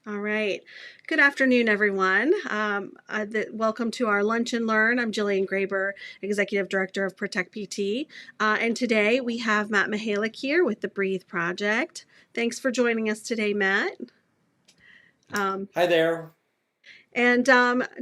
All right. Good afternoon, everyone. Welcome to our Lunch and Learn. I'm Jillian Graber, Executive Director of Protect PT. And today we have Matt Mehalik here with the Breathe Project. Thanks for joining us today, Matt. Hi there. And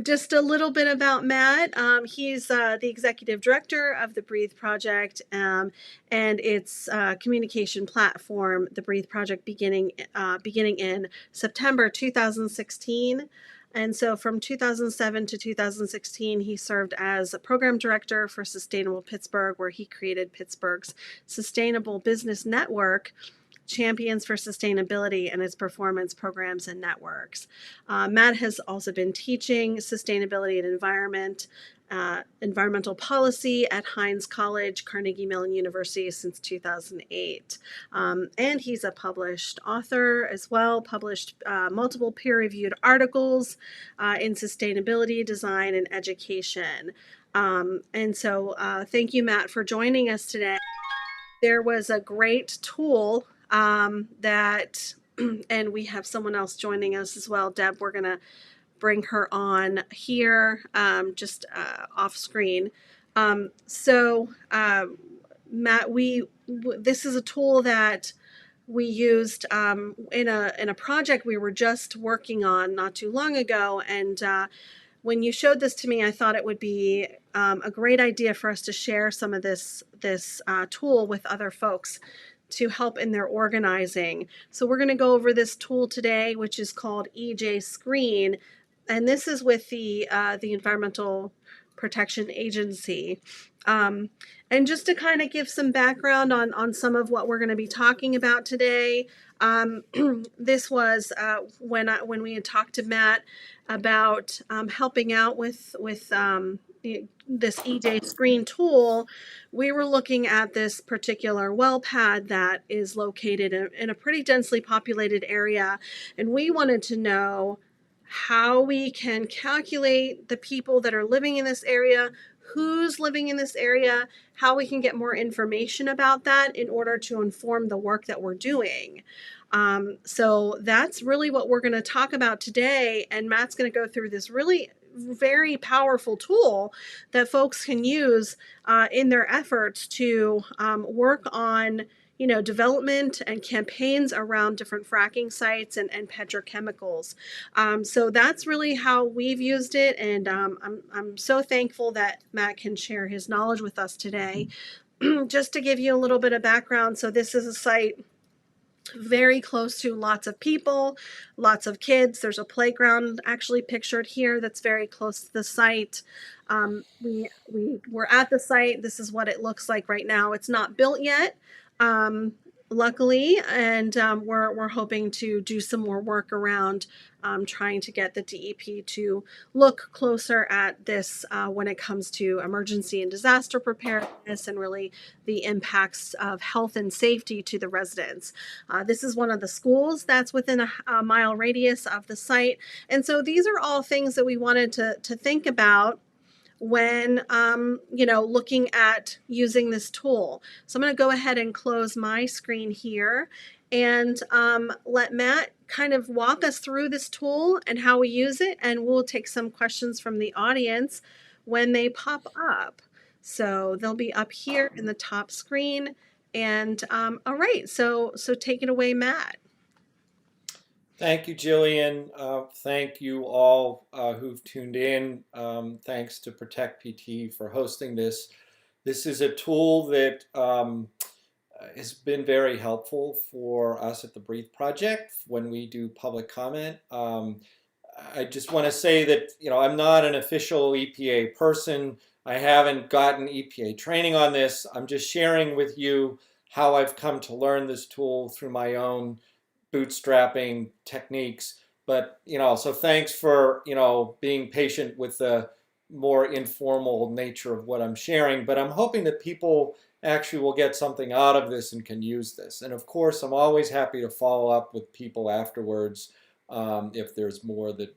just a little bit about Matt. He's the executive director of the Breathe Project and its communication platform, the Breathe Project, beginning in September 2016. And so from 2007 to 2016, he served as a program director for Sustainable Pittsburgh, where he created Pittsburgh's Sustainable Business Network, Champions for Sustainability, and its performance programs and networks. Matt has also been teaching sustainability and environmental policy at Heinz College, Carnegie Mellon University since 2008. And he's a published author as well, published multiple peer-reviewed articles in sustainability, design, and education. And so thank you, Matt, for joining us today. There was a great tool that, and we have someone else joining us as well. Deb, we're going to bring her on here just off screen. Matt, this is a tool that we used in a project we were just working on not too long ago, and when you showed this to me, I thought it would be a great idea for us to share some of this tool with other folks to help in their organizing. So we're going to go over this tool today, which is called EJ Screen, and this is with the Environmental Protection Agency. And just to kind of give some background on some of what we're going to be talking about today, this was when we had talked to Matt about helping out with this EJ Screen tool. We were looking at this particular well pad that is located in a pretty densely populated area, and we wanted to know how we can calculate the people that are living in this area, who's living in this area, how we can get more information about that in order to inform the work that we're doing. So that's really what we're going to talk about today. And Matt's going to go through this really very powerful tool that folks can use in their efforts to work on development and campaigns around different fracking sites and petrochemicals. So that's really how we've used it, and I'm so thankful that Matt can share his knowledge with us today. Just to give you a little bit of background, so this is a site very close to lots of people, lots of kids. There's a playground actually pictured here that's very close to the site. We were at the site. This is what it looks like right now. It's not built yet, luckily, and we're hoping to do some more work around trying to get the DEP to look closer at this when it comes to emergency and disaster preparedness and really the impacts of health and safety to the residents. This is one of the schools that's within a mile radius of the site. And so these are all things that we wanted to think about when looking at using this tool. So I'm going to go ahead and close my screen here and let Matt kind of walk us through this tool and how we use it, and we'll take some questions from the audience when they pop up. So they'll be up here in the top screen. And all right, so take it away, Matt. Thank you, Jillian. Thank you all who've tuned in. Thanks to Protect PT for hosting this. This is a tool that has been very helpful for us at the Breathe Project when we do public comment. I just want to say that I'm not an official EPA person. I haven't gotten EPA training on this. I'm just sharing with you how I've come to learn this tool through my own bootstrapping techniques. But so thanks for being patient with the more informal nature of what I'm sharing. But I'm hoping that people actually will get something out of this and can use this. And of course, I'm always happy to follow up with people afterwards if there's more that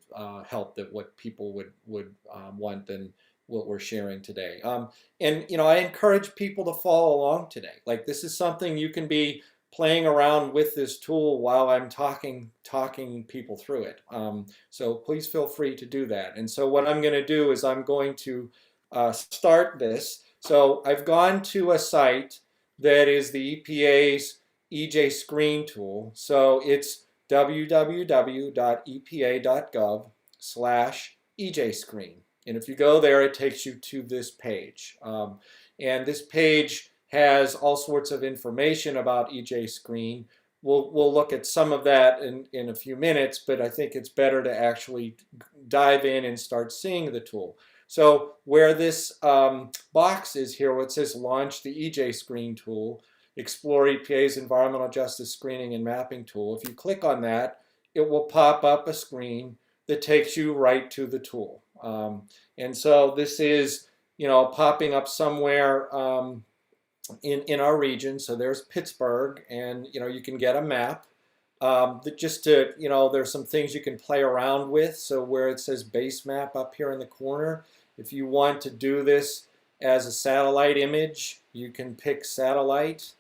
help that what people would want than what we're sharing today. And I encourage people to follow along today. Like, this is something you can be playing around with this tool while I'm talking people through it. So please feel free to do that. And so what I'm going to do is I'm going to start this. So I've gone to a site that is the EPA's EJ Screen tool. So it's www.epa.gov/EJ-Screen. And if you go there, it takes you to this page. And this page has all sorts of information about EJ Screen. We'll look at some of that in a few minutes, but I think it's better to actually dive in and start seeing the tool. So where this box is here, where it says Launch the EJ Screen tool, Explore EPA's Environmental Justice Screening and Mapping tool. If you click on that, it will pop up a screen that takes you right to the tool. And so this is, popping up somewhere in our region. So there's Pittsburgh, and you can get a map. Just to, there's some things you can play around with. So where it says base map up here in the corner, if you want to do this as a satellite image, you can pick satellite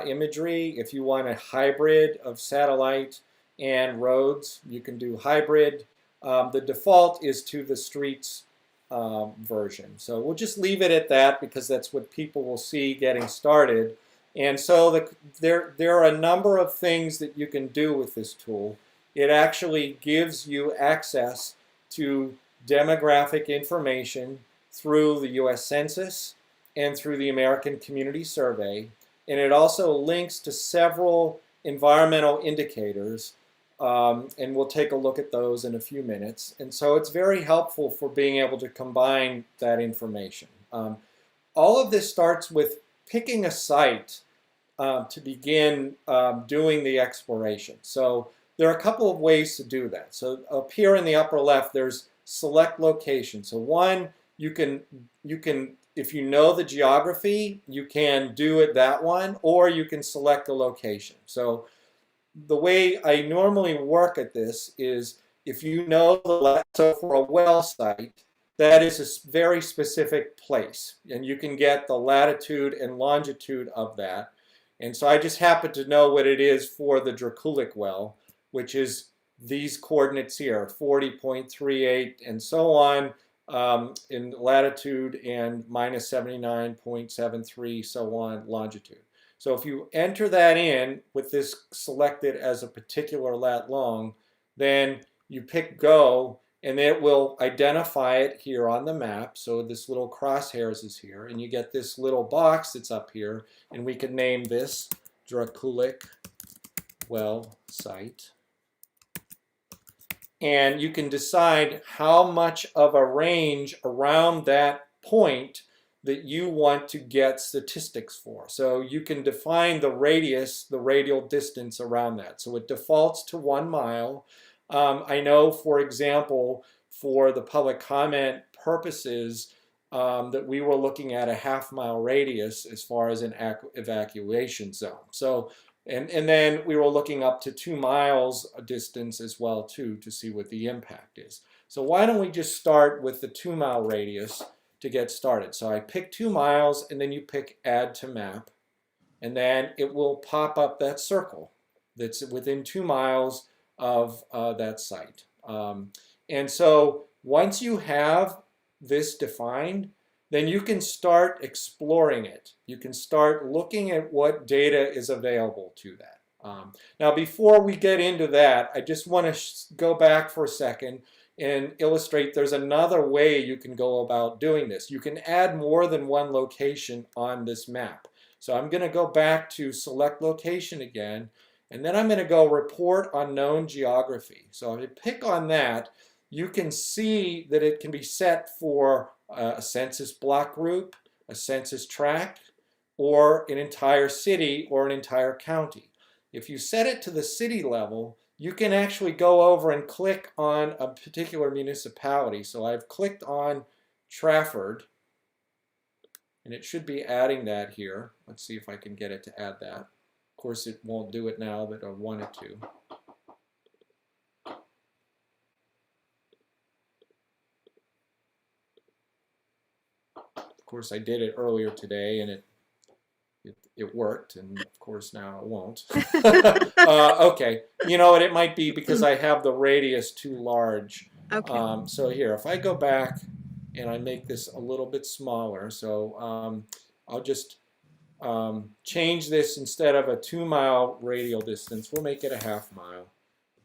imagery. If you want a hybrid of satellite and roads, you can do hybrid. The default is to the streets version. So we'll just leave it at that because that's what people will see getting started. And so there are a number of things that you can do with this tool. It actually gives you access to demographic information through the US Census and through the American Community Survey. And it also links to several environmental indicators, and we'll take a look at those in a few minutes. And so it's very helpful for being able to combine that information. All of this starts with picking a site to begin doing the exploration. So there are a couple of ways to do that. So up here in the upper left, there's select location. So one, you can if you know the geography, you can do it that one, or you can select a location. So the way I normally work at this is if you know so for a well site, that is a very specific place, and you can get the latitude and longitude of that. And so I just happen to know what it is for the Draculic well, which is these coordinates here, 40.38 and so on, in latitude, and minus 79.73, so on, longitude. So if you enter that in with this selected as a particular lat long, then you pick go, and it will identify it here on the map. So this little crosshairs is here, and you get this little box that's up here, and we can name this Draculic well site. And you can decide how much of a range around that point that you want to get statistics for. So you can define the radius, the radial distance around that. So it defaults to 1 mile. I know, for example, for the public comment purposes, that we were looking at a half-mile radius as far as an evacuation zone. So, and then we were looking up to 2 miles distance as well too to see what the impact is. So why don't we just start with the 2 mile radius to get started. So I pick 2 miles, and then you pick add to map, and then it will pop up that circle that's within 2 miles of that site. And so once you have this defined, then you can start exploring it. You can start looking at what data is available to that. Now, before we get into that, I just want to go back for a second and illustrate there's another way you can go about doing this. You can add more than one location on this map. So I'm going to go back to select location again, and then I'm going to go report on known geography. So if I pick on that, you can see that it can be set for a census block group, a census tract, or an entire city or an entire county. If you set it to the city level, you can actually go over and click on a particular municipality. So I've clicked on Trafford, and it should be adding that here. Let's see if I can get it to add that. Of course, it won't do it now, but I want it to. Of course, I did it earlier today, and it worked. And of course, now it won't. Okay, you know what, it might be because I have the radius too large. Okay. So here, if I go back and I make this a little bit smaller, so I'll just change this. Instead of a 2-mile radial distance, we'll make it a half-mile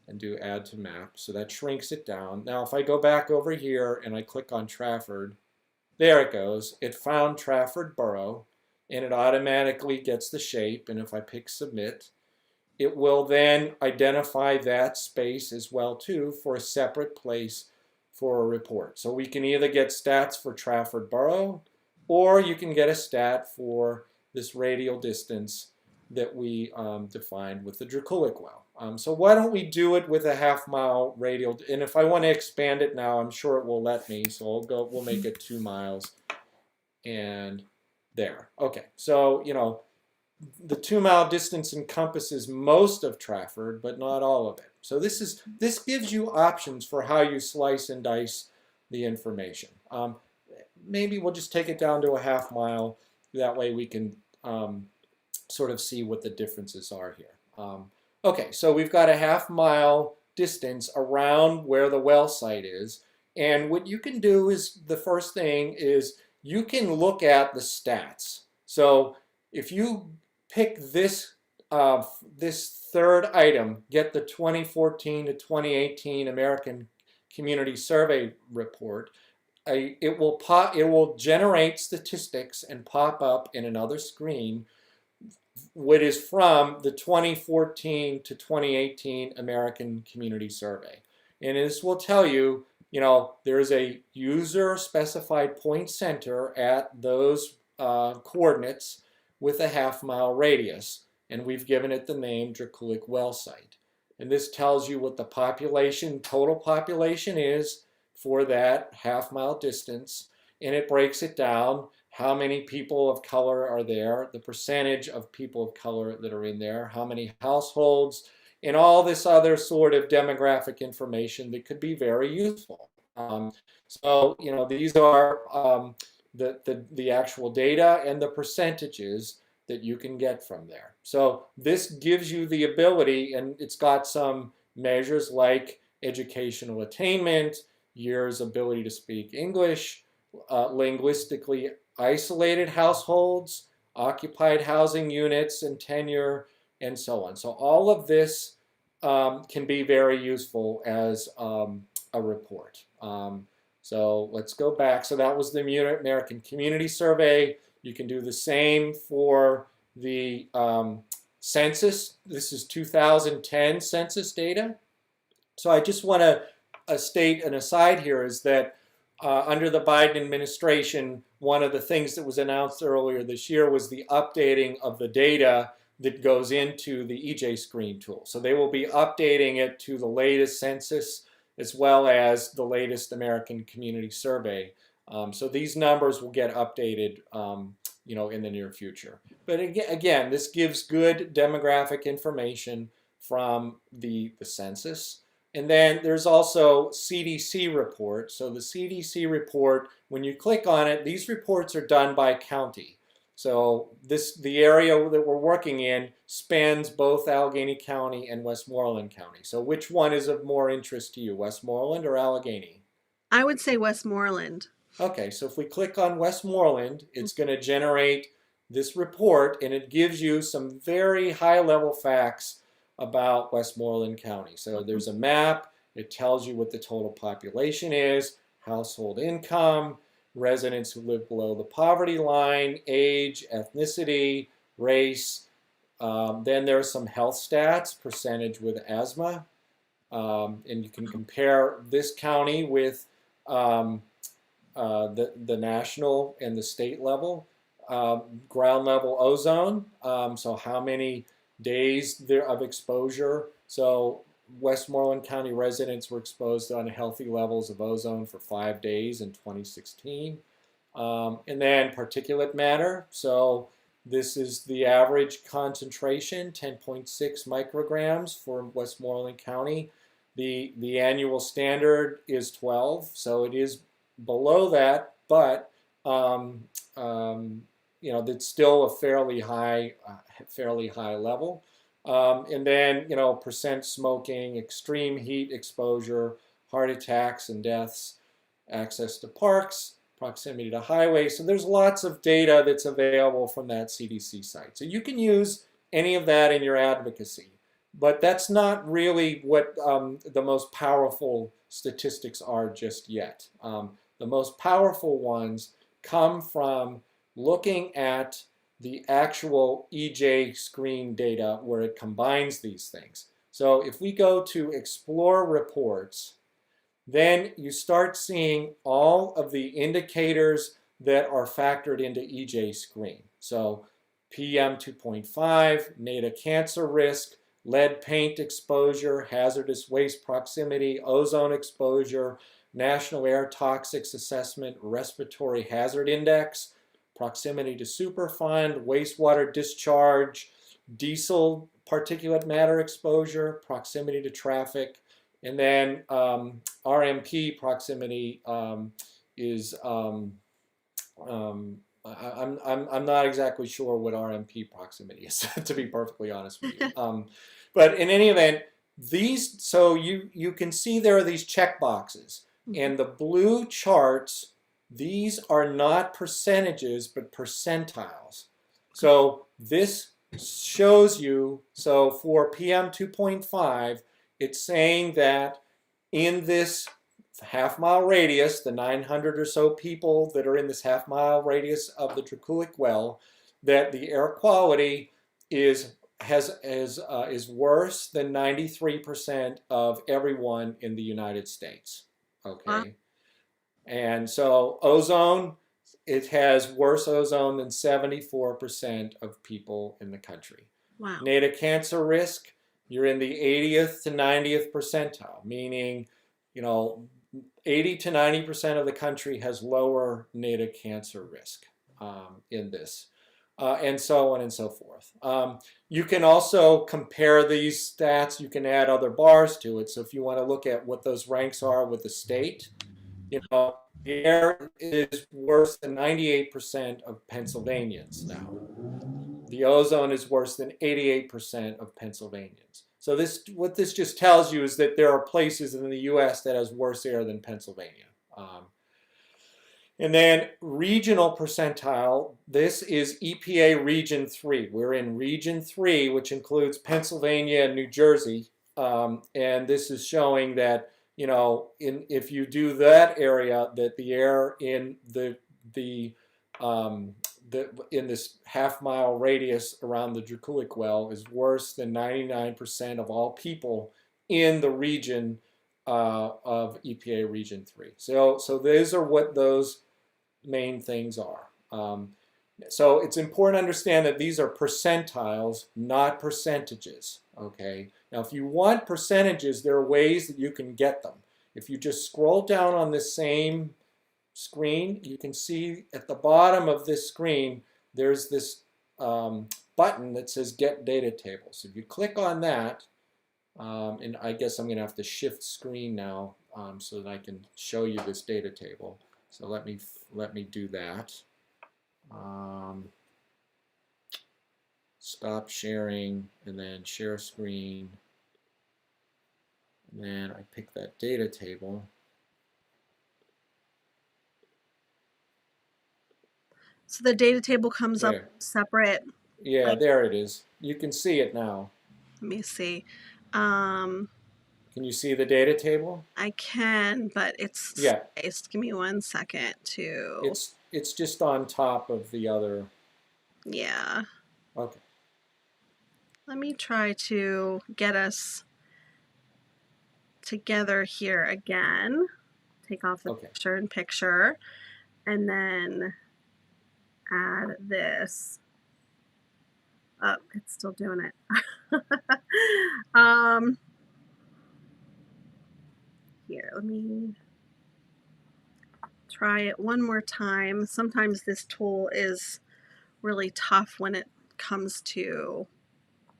and do add to map. So that shrinks it down. Now if I go back over here and I click on Trafford, there it goes. It found Trafford Borough, and it automatically gets the shape. And if I pick submit, it will then identify that space as well too for a separate place for a report. So we can either get stats for Trafford Borough, or you can get a stat for this radial distance that we defined with the Dracolic well. So why don't we do it with a half-mile radial? And if I want to expand it now, I'm sure it will let me. So we'll make it 2 miles, and there. Okay, so you know, the 2-mile distance encompasses most of Trafford, but not all of it. So this gives you options for how you slice and dice the information. Maybe we'll just take it down to a half-mile. That way we can sort of see what the differences are here. Okay, so we've got a half-mile distance around where the well site is. And what you can do is, the first thing is, you can look at the stats. So if you pick this third item, get the 2014 to 2018 American Community Survey report, it will generate statistics and pop up in another screen what is from the 2014 to 2018 American Community Survey. And this will tell you, you know, there's a user specified point center at those coordinates with a half-mile radius, and we've given it the name Dracolic Well Site. And this tells you what the total population is for that half-mile distance, and it breaks it down. How many people of color are there, the percentage of people of color that are in there, how many households, and all this other sort of demographic information that could be very useful. So, you know, these are the actual data and the percentages that you can get from there. So this gives you the ability, and it's got some measures like educational attainment, years ability to speak English, linguistically isolated households, occupied housing units and tenure, and so on. So all of this can be very useful as a report. So let's go back. So that was the American Community Survey. You can do the same for the census. This is 2010 census data. So I just want to state an aside here is that under the Biden administration, one of the things that was announced earlier this year was the updating of the data that goes into the EJ Screen tool. So they will be updating it to the latest census as well as the latest American Community Survey. So these numbers will get updated you know, in the near future. But again, this gives good demographic information from the census. And then there's also CDC reports. So the CDC report, when you click on it, these reports are done by county. So the area that we're working in spans both Allegheny County and Westmoreland County. So which one is of more interest to you, Westmoreland or Allegheny? I would say Westmoreland. Okay, so if we click on Westmoreland, it's going to generate this report, and it gives you some very high-level facts about Westmoreland County. So there's a map. It tells you what the total population is, household income, residents who live below the poverty line, age, ethnicity, race. Then there's some health stats, percentage with asthma. And you can compare this county with the national and the state level. Ground level ozone, so how many days there of exposure. So Westmoreland County residents were exposed on healthy levels of ozone for 5 days in 2016. And then particulate matter. So this is the average concentration, 10.6 micrograms for Westmoreland County. The annual standard is 12, so it is below that, but that's still a fairly high level. And then, percent smoking, extreme heat exposure, heart attacks and deaths, access to parks, proximity to highways. So there's lots of data that's available from that CDC site. So you can use any of that in your advocacy. But that's not really what the most powerful statistics are just yet. The most powerful ones come from looking at the actual EJ screen data where it combines these things. So if we go to Explore Reports, then you start seeing all of the indicators that are factored into EJ screen. So PM 2.5, native cancer risk, lead paint exposure, hazardous waste proximity, ozone exposure, National Air Toxics Assessment, Respiratory Hazard Index, proximity to Superfund, wastewater discharge, diesel particulate matter exposure, proximity to traffic, and then RMP proximity is I'm not exactly sure what RMP proximity is, to be perfectly honest with you. But in any event, so you can see there are these check boxes, and the blue charts, these are not percentages but percentiles. So this shows you, so for PM 2.5, it's saying that in this half-mile radius, the 900 or so people that are in this half-mile radius of the Dracoulic well, that the air quality is worse than 93% of everyone in the United States. Okay, and so ozone, it has worse ozone than 74% of people in the country. Wow. Native cancer risk, you're in the 80th to 90th percentile, meaning 80 to 90% of the country has lower native cancer risk in this, and so on and so forth. You can also compare these stats. You can add other bars to it. So if you want to look at what those ranks are with the state, the air is worse than 98% of Pennsylvanians now. The ozone is worse than 88% of Pennsylvanians. So what this just tells you is that there are places in the U.S. that has worse air than Pennsylvania. And then regional percentile, this is EPA Region 3. We're in Region 3, which includes Pennsylvania and New Jersey. And this is showing that, if you do that area, that the air in in this half-mile radius around the Dracoulic well is worse than 99% of all people in the region of EPA Region 3. So those are what those main things are. So it's important to understand that these are percentiles, not percentages. Okay. Now, if you want percentages, there are ways that you can get them. If you just scroll down on this same screen, you can see at the bottom of this screen, there's this button that says Get Data Table. So if you click on that, and I guess I'm going to have to shift screen now so that I can show you this data table. So let me do that. Stop sharing and then share screen. And then I pick that data table. So the data table comes up separate. Yeah, there it is. You can see it now. Let me see. Can you see the data table? I can, but it's spaced. Give me 1 second to. It's just on top of the other. Yeah. Okay. Let me try to get us together here again. Take off the picture in picture, and then add this. Oh, it's still doing it. Here, let me try it one more time. Sometimes this tool is really tough when it comes to,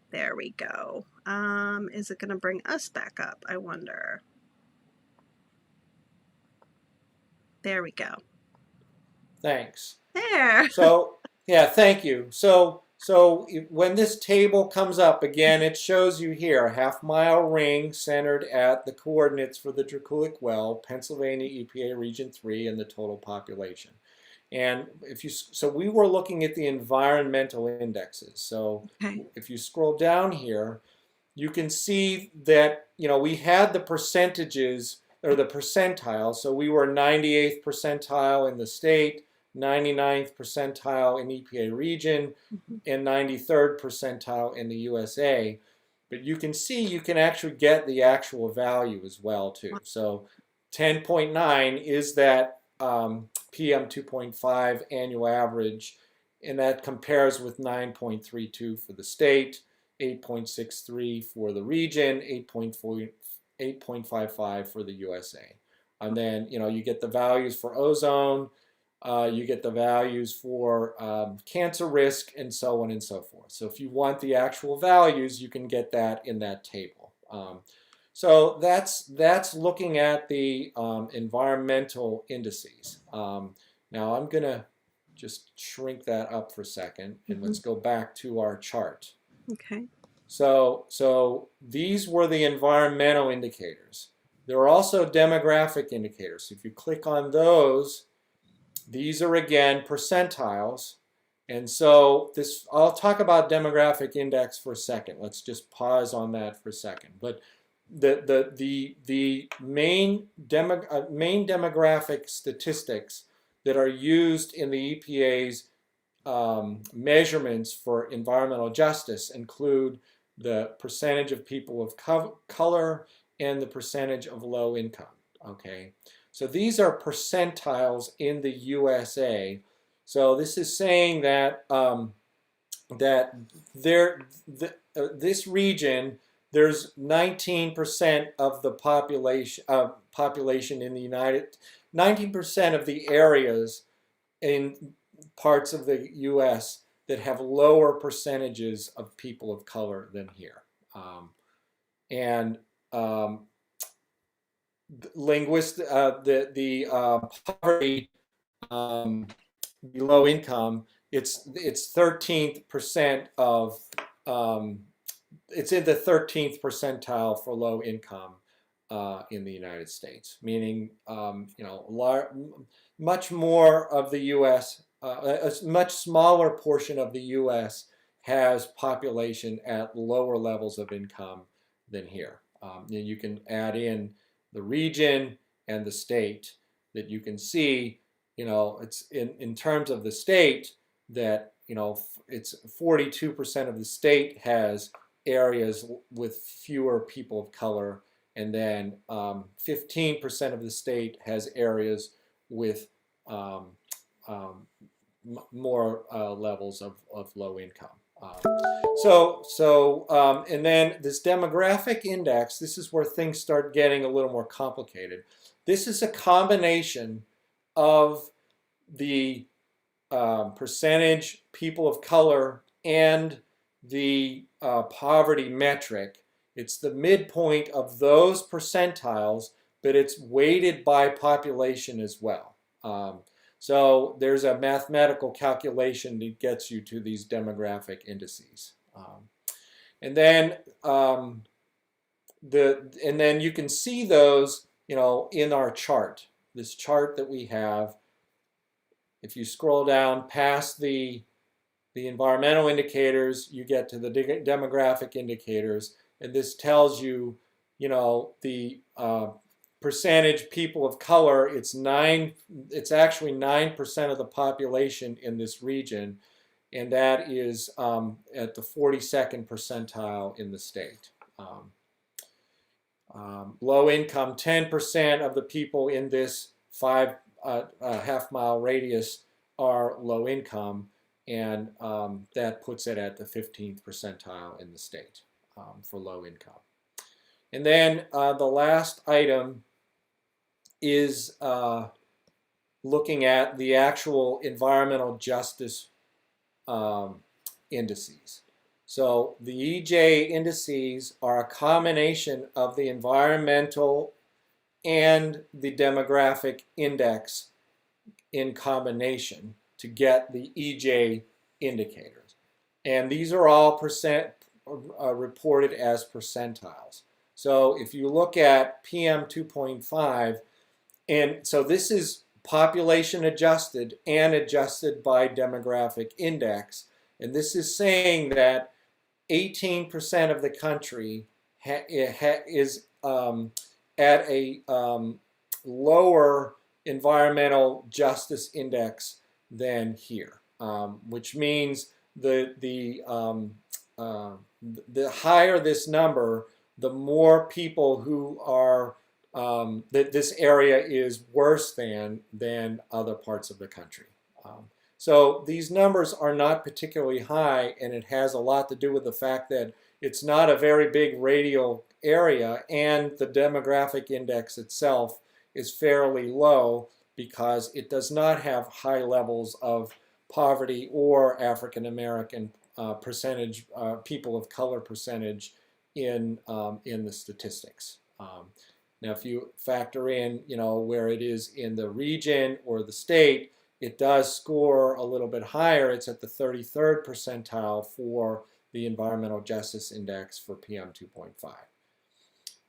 there we go. Is it going to bring us back up? I wonder. There we go. Thanks. There. So Yeah, thank you. When this table comes up, again, it shows you here a half-mile ring centered at the coordinates for the Dracoulic Well, Pennsylvania EPA Region 3, and the total population. And so we were looking at the environmental indexes. So Okay. if you scroll down here, you can see that, we had the percentages or the percentile. So we were 98th percentile in the state, 99th percentile in EPA region, and 93rd percentile in the USA. But you can see you can actually get the actual value as well too. So 10.9 is that PM 2.5 annual average, and that compares with 9.32 for the state, 8.63 for the region, 8.55 for the USA. And then, you get the values for ozone, you get the values for cancer risk, and so on and so forth. So if you want the actual values, you can get that in that table. So that's looking at the environmental indices. Now I'm going to just shrink that up for a second, and let's go back to our chart. Okay. So these were the environmental indicators. There are also demographic indicators. So if you click on those, these are again percentiles. And so I'll talk about demographic index for a second. Let's just pause on that for a second. But the main demographic statistics that are used in the EPA's measurements for environmental justice include the percentage of people of color and the percentage of low income. Okay, so these are percentiles in the USA. So this is saying that this region, there's 19% of the population in the 19% of the areas in parts of the U.S. that have lower percentages of people of color than here. Poverty, below income, it's 13% of it's in the 13th percentile for low income in the United States, meaning much more of the U.S. A much smaller portion of the U.S. has population at lower levels of income than here. And you can add in the region and the state that you can see, it's in terms of the state that, it's 42% of the state has areas with fewer people of color, and then 15% of the state has areas with more levels of low income. And then this demographic index, this is where things start getting a little more complicated. This is a combination of the percentage people of color and the poverty metric. It's the midpoint of those percentiles, but it's weighted by population as well. So there's a mathematical calculation that gets you to these demographic indices. And then you can see those, in our chart. This chart that we have, if you scroll down past the environmental indicators, you get to the demographic indicators, and this tells you, the percentage people of color. It's actually 9% of the population in this region, and that is at the 42nd percentile in the state. Low income, 10% of the people in this half-mile radius are low income, and that puts it at the 15th percentile in the state for low income. And then the last item is looking at the actual environmental justice indices. So the EJ indices are a combination of the environmental and the demographic index in combination to get the EJ indicators. And these are all reported as percentiles. So if you look at PM 2.5, and so this is population adjusted and adjusted by demographic index. And this is saying that 18% of the country is at a lower environmental justice index than here, which means the higher this number, the more people who are that this area is worse than other parts of the country. So these numbers are not particularly high, and it has a lot to do with the fact that it's not a very big radial area, and the demographic index itself is fairly low because it does not have high levels of poverty or African American percentage, people of color percentage in the statistics. Now, if you factor in, where it is in the region or the state, it does score a little bit higher. It's at the 33rd percentile for the Environmental Justice Index for PM 2.5.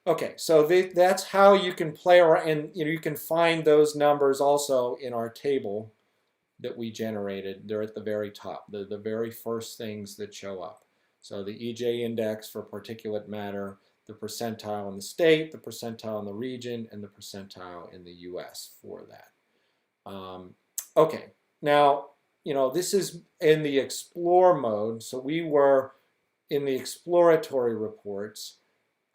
Okay, so that's how you can play around, and you can find those numbers also in our table that we generated. They're at the very top. They're the very first things that show up. So the EJ index for particulate matter, the percentile in the state, the percentile in the region, and the percentile in the US for that. Okay, now, this is in the explore mode. So we were in the exploratory reports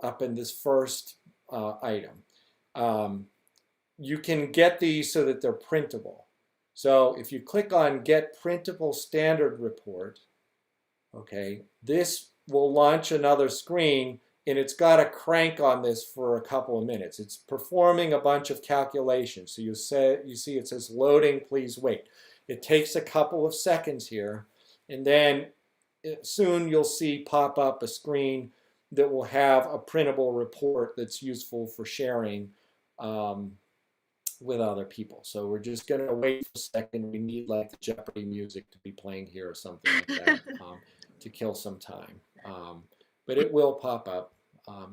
up in this first item. You can get these so that they're printable. So if you click on Get Printable Standard Report, okay, this will launch another screen, and it's got a crank on this for a couple of minutes. It's performing a bunch of calculations. So you see it says loading, please wait. It takes a couple of seconds here, and then soon you'll see pop up a screen that will have a printable report that's useful for sharing with other people. So we're just going to wait for a second. We need like the Jeopardy music to be playing here or something like that to kill some time. But it will pop up.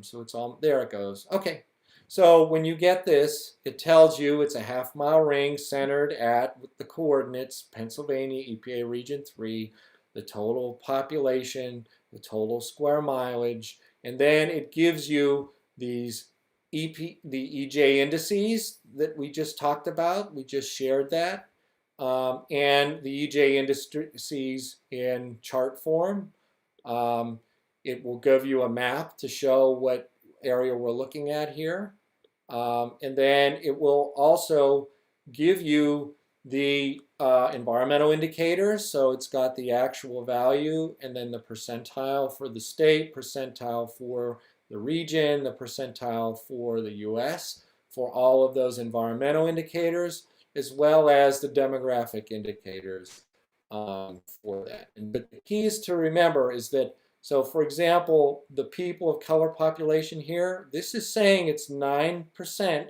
So it's all, there it goes. Okay, so when you get this, it tells you it's a half-mile ring centered at, with the coordinates, Pennsylvania, EPA Region 3, the total population, the total square mileage, and then it gives you these the EJ indices that we just talked about. We just shared that. And the EJ indices in chart form. It will give you a map to show what area we're looking at here. And then it will also give you the environmental indicators. So it's got the actual value and then the percentile for the state, percentile for the region, the percentile for the US, for all of those environmental indicators, as well as the demographic indicators for that. But the keys to remember is that, so for example, the people of color population here, this is saying it's 9%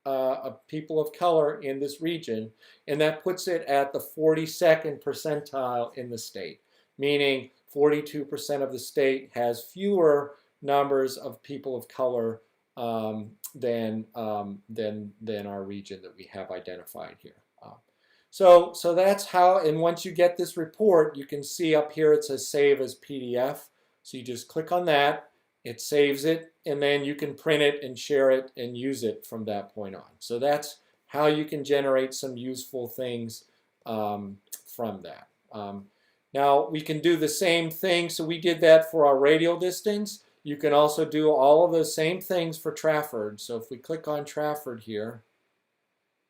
of people of color in this region, and that puts it at the 42nd percentile in the state, meaning 42% of the state has fewer numbers of people of color than our region that we have identified here. So that's how, and once you get this report, you can see up here it says save as PDF. So you just click on that, it saves it, and then you can print it and share it and use it from that point on. So that's how you can generate some useful things from that. Now we can do the same thing. So we did that for our radial distance. You can also do all of those same things for Trafford. So if we click on Trafford here,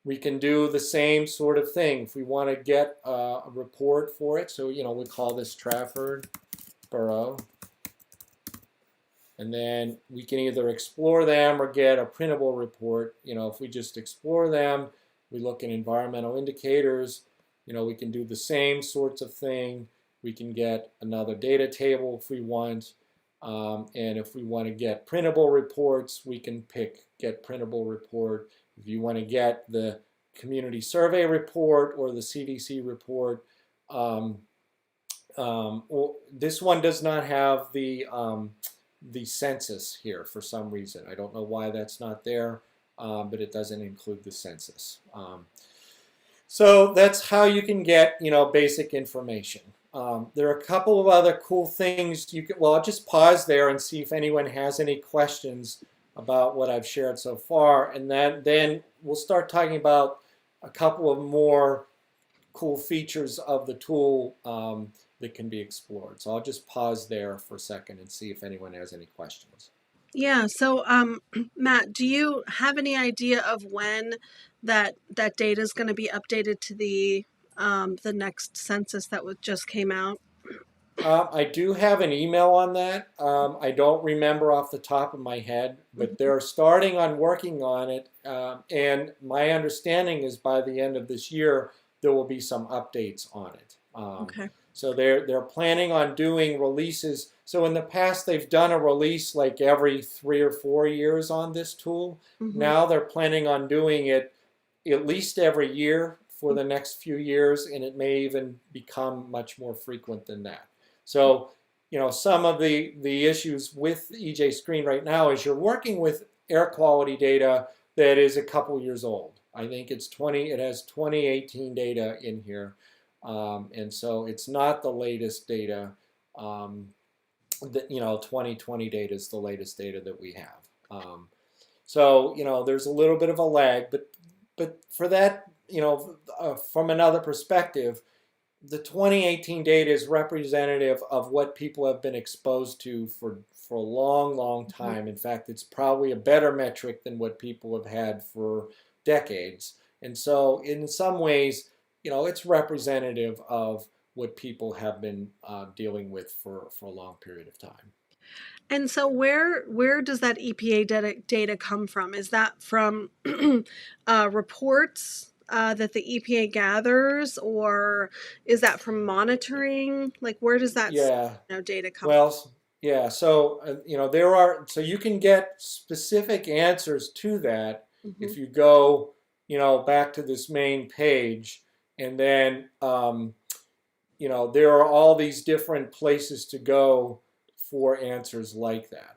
we can do the same sort of thing. If we want to get a report for it, so we call this Trafford Borough. And then we can either explore them or get a printable report. If we just explore them, we look at environmental indicators, we can do the same sorts of thing. We can get another data table if we want. And if we want to get printable reports, we can pick get printable report. If you want to get the community survey report or the CDC report, This one does not have the census here for some reason. I don't know why that's not there, but it doesn't include the census. So that's how you can get, basic information. There are a couple of other cool things you can, well, I'll just pause there and see if anyone has any questions about what I've shared so far, and then we'll start talking about a couple of more cool features of the tool that can be explored. So I'll just pause there for a second and see if anyone has any questions. Yeah. So, Matt, do you have any idea of when that data is going to be updated to the next census that just came out? I do have an email on that. I don't remember off the top of my head, but they're starting on working on it. And my understanding is by the end of this year, there will be some updates on it. Okay. So they're planning on doing releases. So in the past, they've done a release like every 3 or 4 years on this tool. Mm-hmm. Now they're planning on doing it at least every year for the next few years, and it may even become much more frequent than that. So, some of the issues with EJ Screen right now is you're working with air quality data that is a couple years old. I think it has 2018 data in here. And so it's not the latest data. 2020 data is the latest data that we have. So, there's a little bit of a lag, but for that, from another perspective, the 2018 data is representative of what people have been exposed to for a long, long time. In fact, it's probably a better metric than what people have had for decades. And so in some ways, it's representative of what people have been dealing with for a long period of time. And so where does that EPA data come from? Is that from reports that the EPA gathers, or is that from monitoring? Like, where does that data come Well, yeah. So so you can get specific answers to that if you go back to this main page, and then there are all these different places to go for answers like that.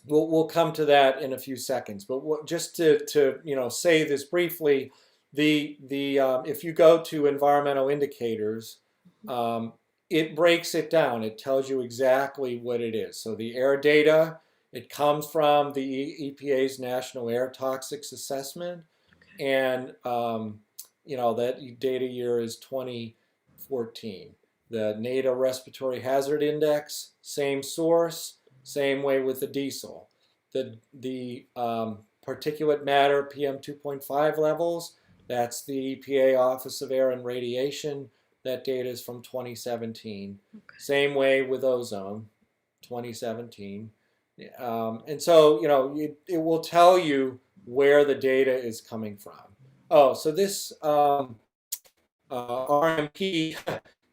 We'll come to that in a few seconds. But just to say this briefly, if you go to environmental indicators, it breaks it down. It tells you exactly what it is. So the air data, it comes from the EPA's National Air Toxics Assessment, and that data year is 2014. The NADA Respiratory Hazard Index, same source, same way with the diesel. The particulate matter PM 2.5 levels, that's the EPA Office of Air and Radiation. That data is from 2017. Okay. Same way with ozone, 2017. And so, it will tell you where the data is coming from. Oh, so this RMP,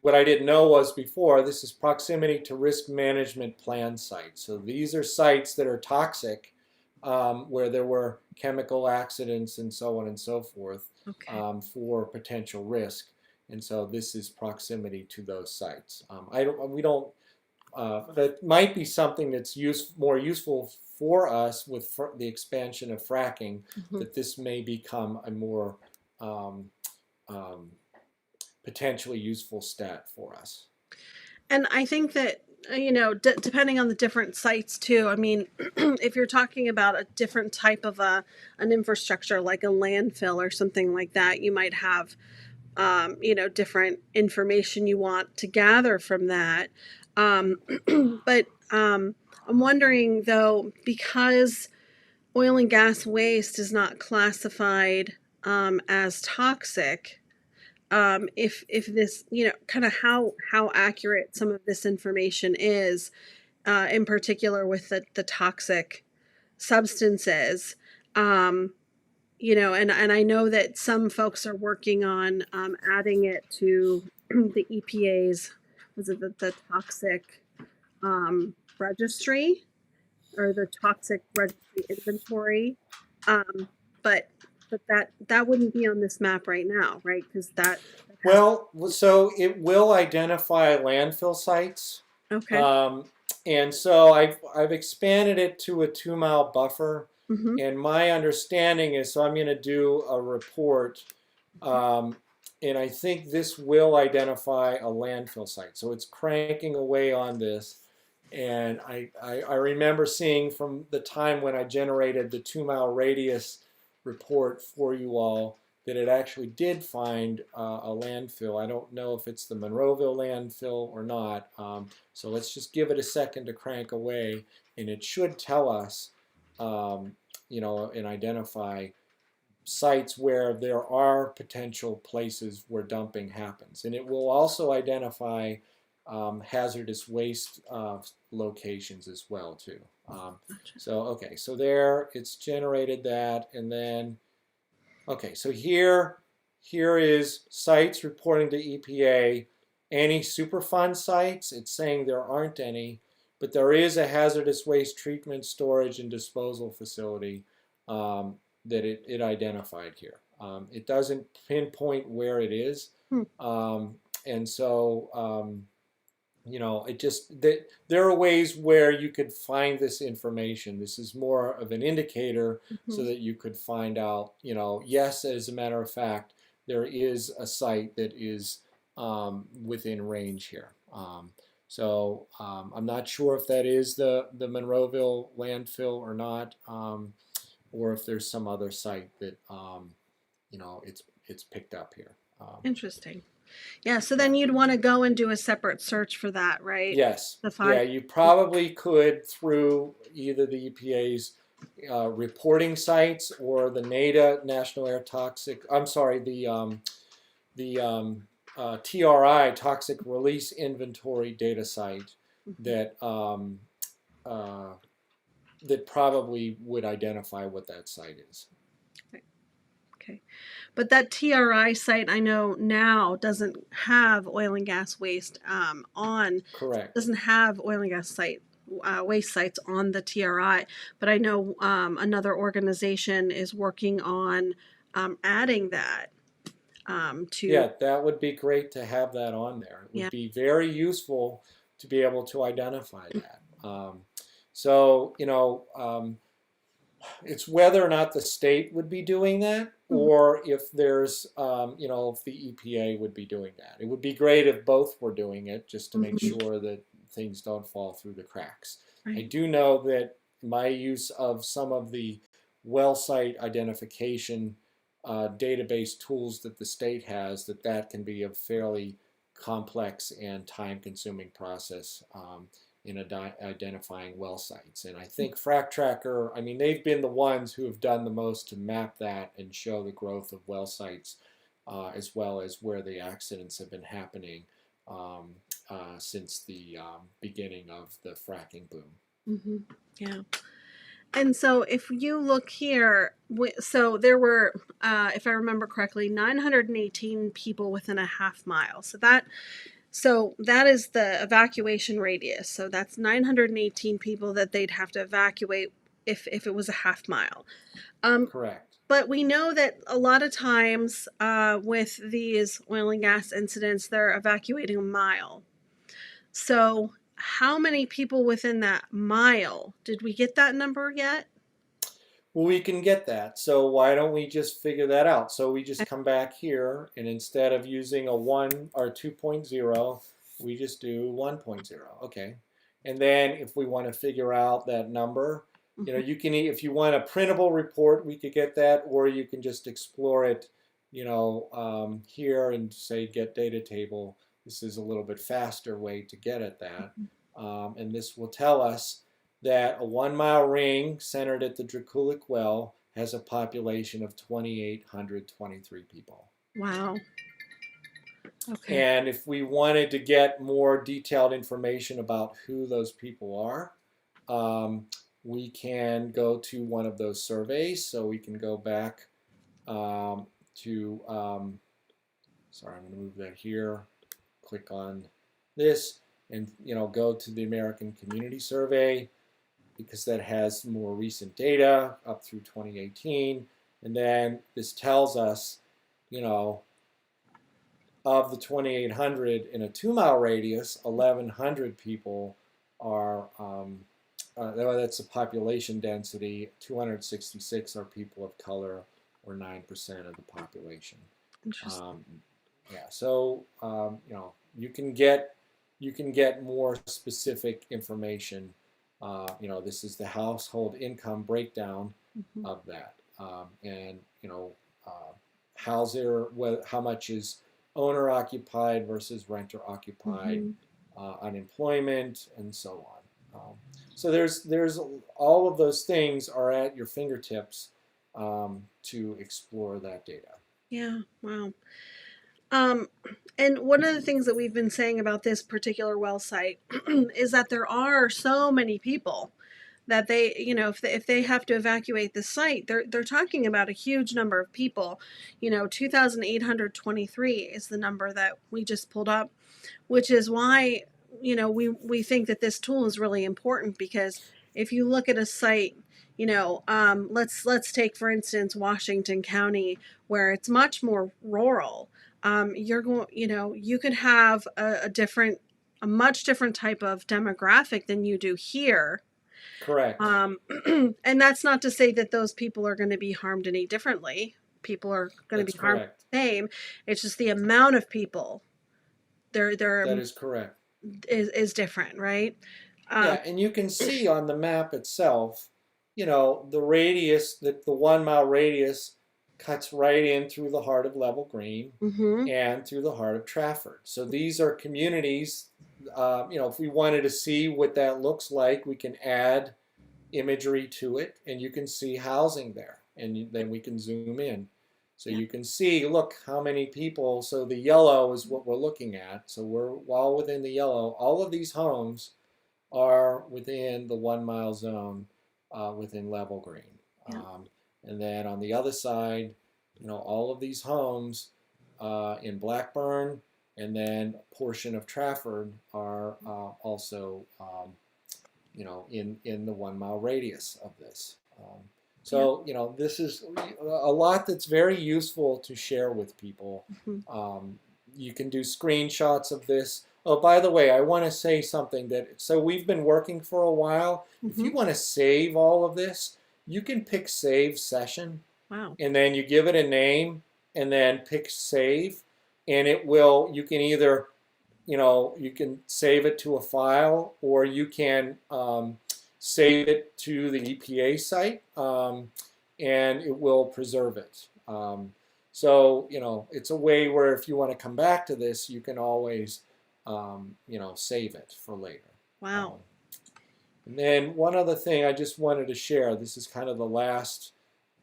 what I didn't know was before, this is proximity to risk management plan sites. So these are sites that are toxic, where there were chemical accidents and so on and so forth, for potential risk. And so this is proximity to those sites. That might be something that's more useful for us with the expansion of fracking, that this may become a more potentially useful stat for us. And I think that, depending on the different sites too, I mean, if you're talking about a different type of an infrastructure like a landfill or something like that, you might have, different information you want to gather from that. But I'm wondering though, because oil and gas waste is not classified as toxic, if this, kind of how accurate some of this information is, in particular with the toxic substances, and I know that some folks are working on adding it to the EPA's, was it the toxic registry, or the toxic registry inventory, but that wouldn't be on this map right now, right? Because that's Well, so it will identify landfill sites. Okay. Um, and so I've expanded it to a 2 mile buffer. Mm-hmm. And my understanding is, so I'm going to do a report, um, and I think this will identify a landfill site. So it's cranking away on this. And I remember seeing from the time when I generated the 2 mile radius report for you all that it actually did find a landfill. I don't know if it's the Monroeville landfill or not. So let's just give it a second to crank away, and it should tell us, um, and identify sites where there are potential places where dumping happens. And it will also identify hazardous waste locations as well too. Okay, so there it's generated that, and then okay, so here is sites reporting to EPA. Any Superfund sites, it's saying there aren't any, but there is a hazardous waste treatment, storage, and disposal facility um, that it identified here. It doesn't pinpoint where it is, Hmm. and so it just there are ways where you could find this information. This is more of an indicator so Mm-hmm. that you could find out, yes, as a matter of fact, there is a site that is within range here. I'm not sure if that is the Monroeville landfill or not, or if there's some other site that it's picked up here. Interesting. Yeah, so Yeah. then you'd want to go and do a separate search for that, right? Yes. To Yeah, find. you probably could through either the EPA's reporting sites or the NADA National Air Toxic. I'm sorry, the TRI Toxic Release Inventory data site that uh, that probably would identify what that site is. Okay. But that TRI site I know now doesn't have oil and gas waste Correct. doesn't have oil and gas waste sites on the TRI. But I know another organization is working on adding that to, Yeah, that would be great to have that on there. It would yeah. be very useful to be able to identify that. So, it's whether or not the state would be doing that, Mhm. or if there's, if the EPA would be doing that. It would be great if both were doing it, just to make Mhm. sure that things don't fall through the cracks. I Right. do know that my use of some of the well site identification database tools that the state has, that can be a fairly complex and time-consuming process. In identifying well sites. And I think Frac Tracker, I mean, they've been the ones who have done the most to map that and show the growth of well sites, as well as where the accidents have been happening since the beginning of the fracking boom. Mhm. Yeah. And so if you look here, so there were, if I remember correctly, 918 people within a half mile. So that is the evacuation radius. So that's 918 people that they'd have to evacuate if it was a half mile. Correct. But we know that a lot of times with these oil and gas incidents, they're evacuating a mile. So how many people within that mile? Did we get that number yet? Well, we can get that. So why don't we just figure that out? So we just come back here, and instead of using a 1 or 2.0, we just do 1.0. Okay. And then if we want to figure out that number, Mhm. you can, if you want a printable report, we could get that, or you can just explore it, here and say get data table. This is a little bit faster way to get at that. And this will tell us that a 1 mile ring centered at the Draculic Well has a population of 2,823 people. Wow. Okay. And if we wanted to get more detailed information about who those people are, we can go to one of those surveys. So we can go back to, sorry, I'm going to move that here, click on this, and go to the American Community Survey, because that has more recent data up through 2018. And then this tells us, of the 2,800 in a 2-mile radius, 1,100 people are, that's the population density. 266 are people of color, or 9% of the population. Interesting. Yeah, so you can get more specific information. This is the household income breakdown Mm-hmm. of that, and how much is owner occupied versus renter occupied, Mm-hmm. unemployment, and so on. So there's all of those things are at your fingertips to explore that data. Yeah. Wow. Um, and one of the things that we've been saying about this particular well site is that there are so many people that they, if they have to evacuate the site, they're talking about a huge number of people. 2,823 is the number that we just pulled up, which is why, we think that this tool is really important, because if you look at a site, let's take, for instance, Washington County, where it's much more rural. You're going, you could have a much different type of demographic than you do here. Correct. And that's not to say that those people are going to be harmed any differently. People are going to That's be harmed correct. the same. It's just the amount of people there That is correct. is different, right? Yeah, and you can see on the map itself, the radius, the 1-mile radius cuts right in through the heart of Level Green Mm-hmm. and through the heart of Trafford. So these are communities, if we wanted to see what that looks like, we can add imagery to it, and you can see housing there, and then we can zoom in. So Yeah. you can see, look how many people. So the yellow is what we're looking at. So we're all within the yellow. All of these homes are within the 1-mile zone, within Level Green. Yeah. And then on the other side, all of these homes in Blackburn and then a portion of Trafford are also in the 1-mile radius of this. Yeah. This is a lot that's very useful to share with people. Mm-hmm. You can do screenshots of this. Oh, by the way, I want to say something so we've been working for a while. If Mm-hmm. you want to save all of this, you can pick save session, Wow. and then you give it a name and then pick save, and you can either you can save it to a file, or you can save it to the EPA site, and it will preserve it. It's a way where if you want to come back to this, you can always, save it for later. Wow. And then one other thing I just wanted to share. This is kind of the last.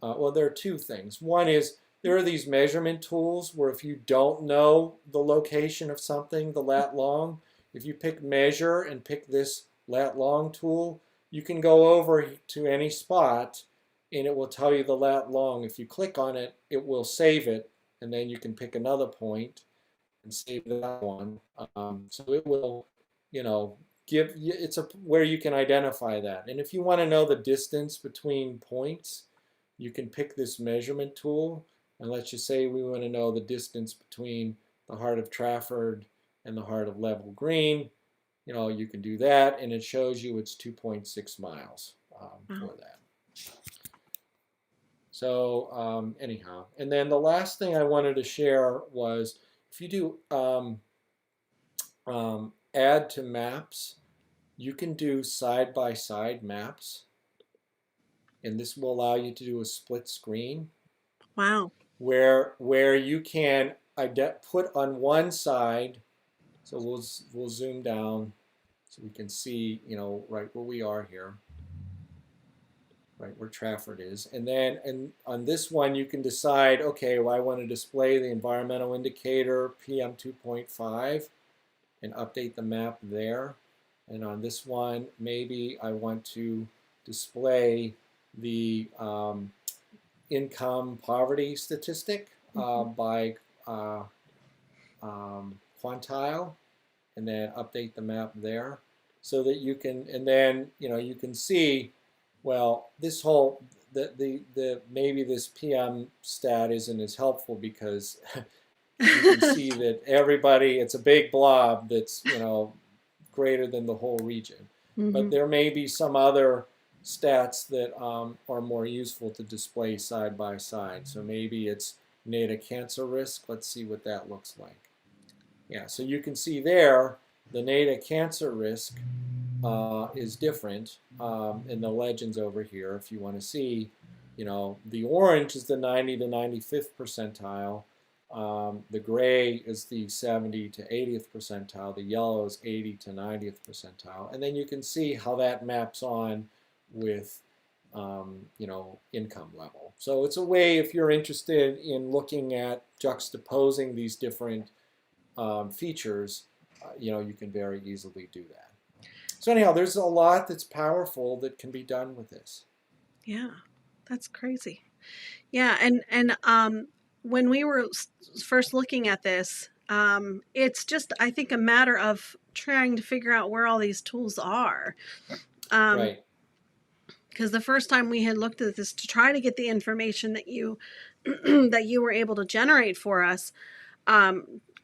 Well, there are two things. One is there are these measurement tools where if you don't know the location of something, the lat long, if you pick measure and pick this lat long tool, you can go over to any spot and it will tell you the lat long. If you click on it, it will save it, and then you can pick another point and save that one. So it will, it's where you can identify that. And if you want to know the distance between points, you can pick this measurement tool, and let's just say we want to know the distance between the heart of Trafford and the heart of Level Green. You can do that, and it shows you it's 2.6 miles for that. So anyhow, and then the last thing I wanted to share was if you do add to maps, you can do side-by-side maps, and this will allow you to do a split screen. Wow. Where you can put on one side. So we'll zoom down so we can see right where we are here, right where Trafford is, and then on this one you can decide, okay, well, I want to display the environmental indicator PM 2.5 and update the map there. And on this one, maybe I want to display the income poverty statistic by quantile, and then update the map there, so that you can, and then you can see, well, this whole the maybe this PM stat isn't as helpful because you can see that everybody, it's a big blob that's, greater than the whole region. But Hmm. there may be some other stats that are more useful to display side by side. So maybe it's native cancer risk. Let's see what that looks like. Yeah, so you can see there the native cancer risk is different in the legends over here. If you want to see, the orange is the 90 to 95th percentile. The gray is the 70 to 80th percentile. The yellow is 80 to 90th percentile. And then you can see how that maps on with, income level. So it's a way, if you're interested in looking at juxtaposing these different features, you can very easily do that. So anyhow, there's a lot that's powerful that can be done with this. Yeah, that's crazy. Yeah, and when we were first looking at this, it's just I think a matter of trying to figure out where all these tools are. Um, Right. because the first time we had looked at this to try to get the information that you that you were able to generate for us,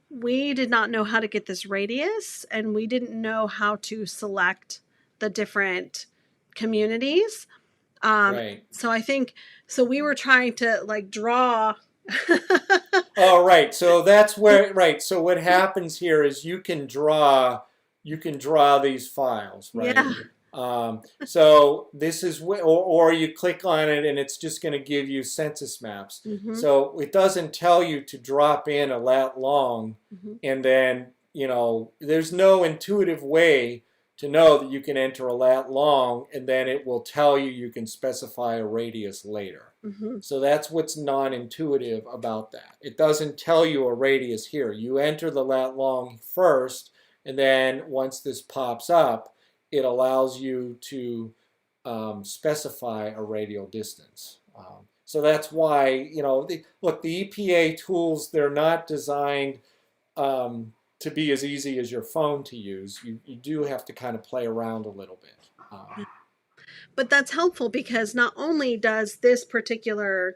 we did not know how to get this radius, and we didn't know how to select the different communities. Um, Right. so I think so we were trying to like draw. Oh, right. So that's where, right. So what happens here is you can draw these files, right? Yeah. So this is or you click on it and it's just going to give you census maps. Hmm. So it doesn't tell you to drop in a lat long, Hmm. and then, there's no intuitive way to know that you can enter a lat long and then it will tell you can specify a radius later. Hmm. So that's what's non-intuitive about that. It doesn't tell you a radius here. You enter the lat long first, and then once this pops up, it allows you to specify a radial distance. So that's why, look, the EPA tools, they're not designed to be as easy as your phone to use. You do have to kind of play around a little bit. But that's helpful because not only does this particular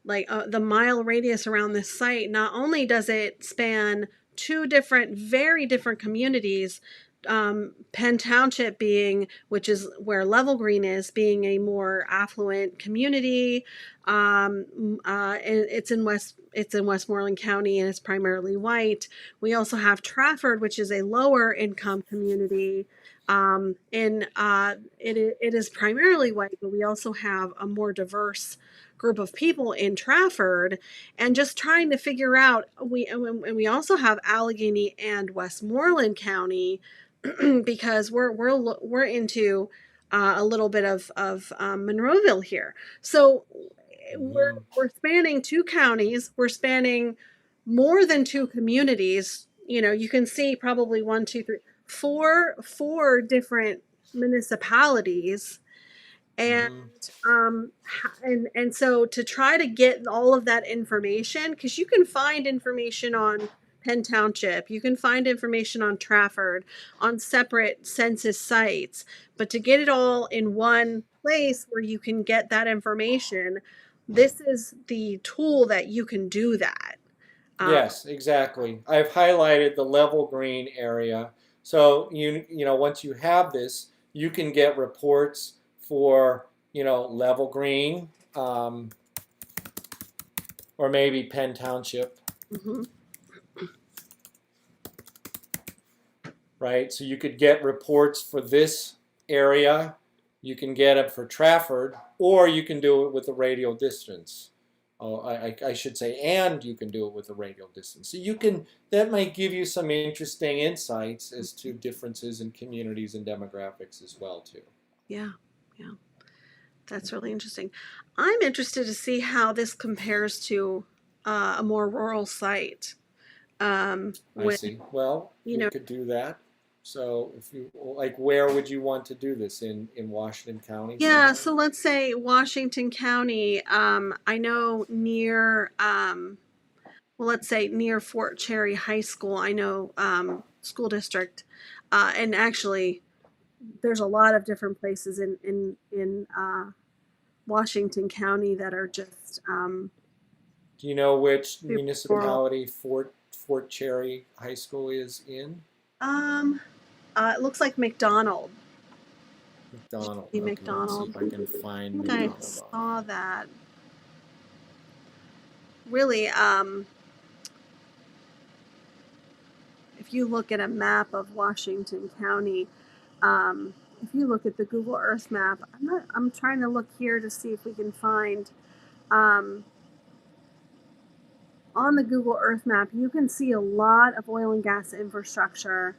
the mile radius around this site, not only does it span two different, very different communities, Penn Township being, which is where Level Green is, being a more affluent community. It's in Westmoreland County and it's primarily white. We also have Trafford, which is a lower income community. It is primarily white, but we also have a more diverse group of people in Trafford, and just trying to figure out we also have Allegheny and Westmoreland County because we're into a little bit of Monroeville here. So we're Mhm. we're spanning two counties. We're spanning more than two communities. You can see probably one, two, three, four different municipalities, and Mhm. and so to try to get all of that information, because you can find information on Penn Township, you can find information on Trafford, on separate census sites, but to get it all in one place where you can get that information, this is the tool that you can do that. um, Yes, exactly. I've highlighted the level green area. So once you have this, you can get reports for, level green, or maybe Penn Township, mhm. right? So you could get reports for this area. You can get it for Trafford, or you can do it with a radial distance. Oh, I should say, and you can do it with a radial distance. So that might give you some interesting insights as to differences in communities and demographics as well, too. Yeah, yeah, that's really interesting. I'm interested to see how this compares to a more rural site. I When see. Well, you we know could do that. So if you like, where would you want to do this in Washington County Yeah, somewhere? so let's say Washington County. I know near, well, let's say near Fort Cherry High School. I know school district, and actually, there's a lot of different places in Washington County that are just Do you know which Super rural. municipality Fort Cherry High School is in? Um, it looks like McDonald. McDonald. The Okay, let's see McDonald. if I can I find think I McDonald on here. saw that. Really, if you look at a map of Washington County, if you look at the Google Earth map, I'm trying to look here to see if we can find, um, on the Google Earth map, you can see a lot of oil and gas infrastructure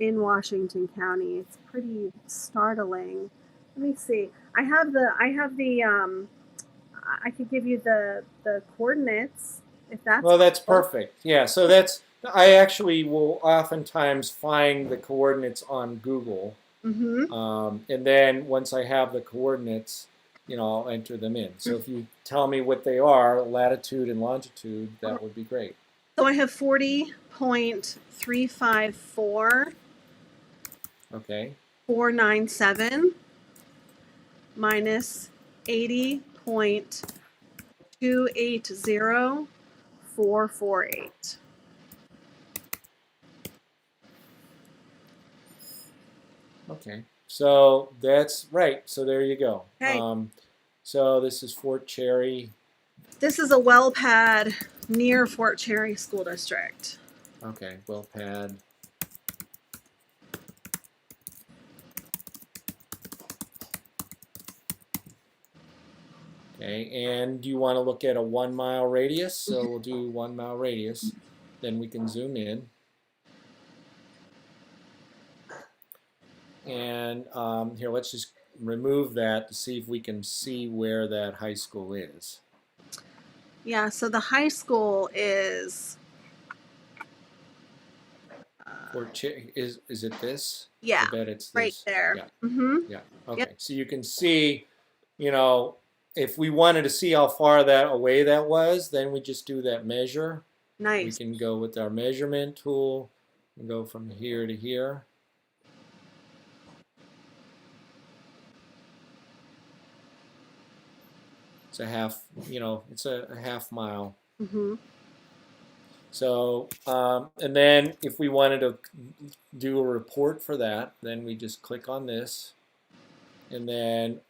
in Washington County. It's pretty startling. Let me see. I could give you the coordinates if that's Well, that's helpful. perfect. Yeah, so that's, I actually will oftentimes find the coordinates on Google. Mm-hmm. And then once I have the coordinates, I'll enter them in. So if you tell me what they are, latitude and longitude, that would be great. So I have 40.354 Okay. 497 minus 80.280.448. Okay. So that's right. So there you go. Okay. So this is Fort Cherry. This is a well pad near Fort Cherry School District. Okay, well pad. Okay, and do you want to look at a 1 mile radius? So we'll do 1 mile radius. Then we can zoom in. And here, let's just remove that to see if we can see where that high school is. Yeah, so the high school is, Fort Cherry, is it this? I yeah, bet it's right this. there. Yeah, Mm-hmm. yeah. Yep. Okay, so you can see, if we wanted to see how far that away that was, then we just do that measure. We Nice. can go with our measurement tool and go from here to here. It's a half, it's a half mile. Mm-hmm. So, and then if we wanted to do a report for that, then we just click on this. And then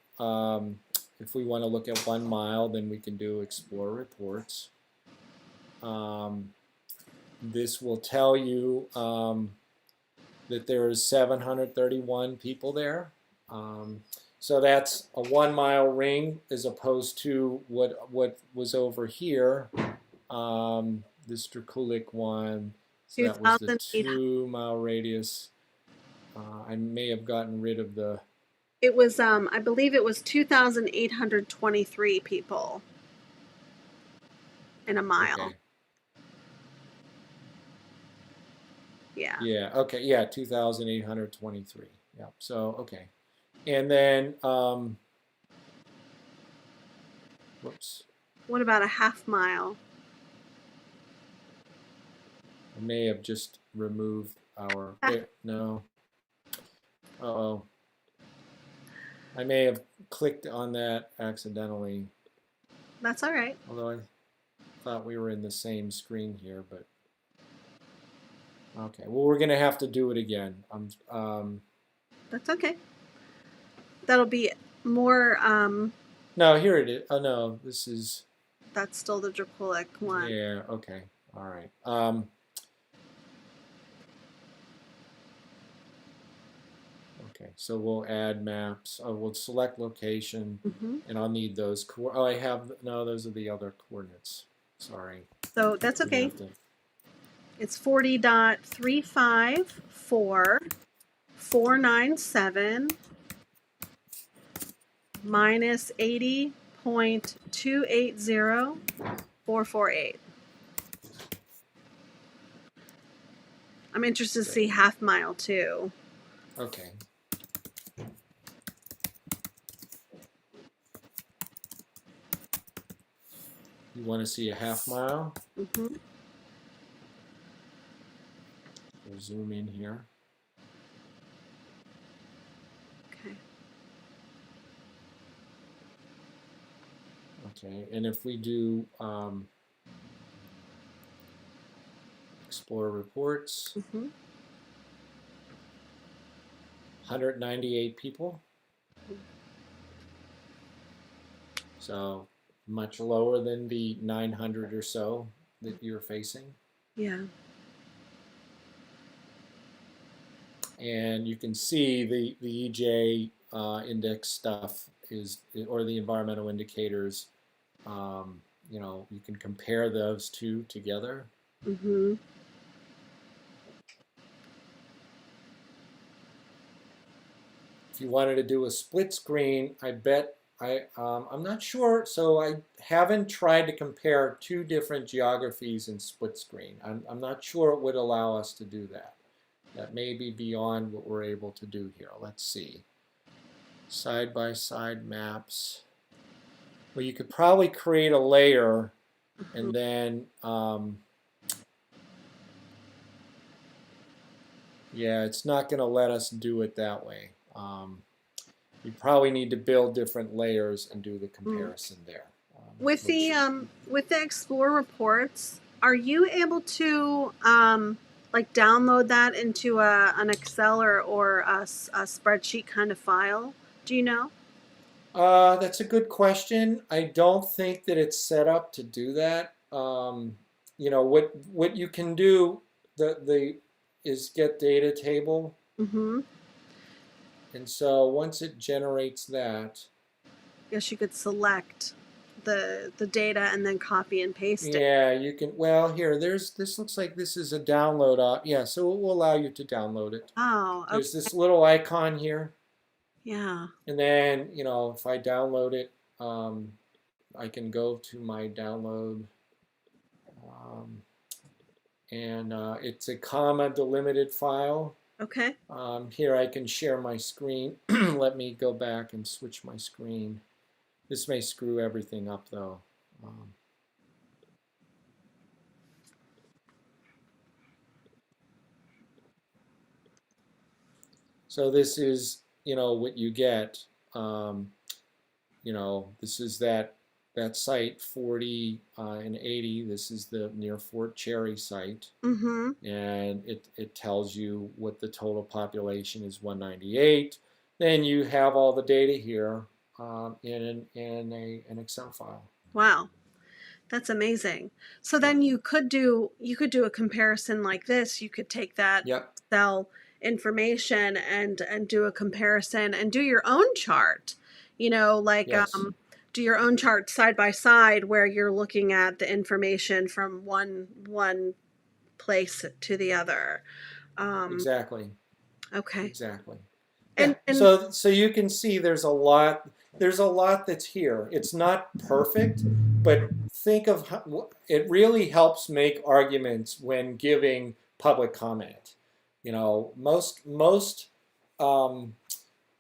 if we want to look at 1 mile, then we can do Explore Reports. This will tell you that there is 731 people there. So that's a 1 mile ring as opposed to what was over here, this Draculic one. So that was the 2,800. 2 mile radius. I may have gotten rid of the. It was, I believe it was 2,823 people in a mile. Okay. Yeah. Yeah. Okay. Yeah. 2,823. Yeah. So okay. And then, whoops. What about a half mile? I may have just removed our. No. Uh-oh. I may have clicked on that accidentally. That's all right. Although I thought we were in the same screen here, but okay. Well, we're gonna have to do it again. That's okay. That'll be more, No, here it is. Oh no, this is. that's still the Draculic one. Yeah. Okay. All right. Okay. So we'll add maps. We'll select location, Mm-hmm. and I'll need those. Oh, I have. No, those are the other coordinates. Sorry. So that's We okay. have to. It's 40.35497 minus 80.280.448. I'm interested to see half mile too. Okay. You want to see a half mile? Mm-hmm. We'll zoom in here. Okay. Okay, and if we do Explorer Reports. Mm-hmm. 198 people. So much lower than the 900 or so that you're facing. Yeah. And you can see the EJ index stuff is, or the environmental indicators, you know, you can compare those two together. Mm-hmm. If you wanted to do a split screen, I bet I'm not sure, so I haven't tried to compare two different geographies in split screen. I'm not sure it would allow us to do that. That may be beyond what we're able to do here. Let's see. Side-by-side maps. Well, you could probably create a layer and then, yeah, it's not going to let us do it that way. We probably need to build different layers and do the comparison there. With Which, the Explore reports, are you able to like download that into an Excel or a spreadsheet kind of file? Do you know? that's a good question. I don't think that it's set up to do that. You know, what you can do the is get data table, Mm-hmm. and so once it generates that, Guess you could select the data and then copy and paste it. yeah, you can. Well, here, this looks like this is a download op. Yeah, so it will allow you to download it. Oh, okay. There's this little icon here, Yeah. and then you know if I download it, I can go to my download. Um, and it's a comma delimited file. Okay. Here I can share my screen. Let me go back and switch my screen. This may screw everything up though. So this is, you know, what you get. You know, this is that site 40 and 80. This is the near Fort Cherry site. Mm-hmm. And it tells you what the total population is, 198. Then you have all the data here in an Excel file. Wow. That's amazing. So then you could do a comparison like this. You could take that Yep. Excel information and do a comparison and do your own chart. You know, like Yes. do your own chart side by side where you're looking at the information from one place to the other. Exactly. Okay. Exactly. Yeah. And So you can see there's a lot that's here. It's not perfect, but think of how, it really helps make arguments when giving public comment. You know, um,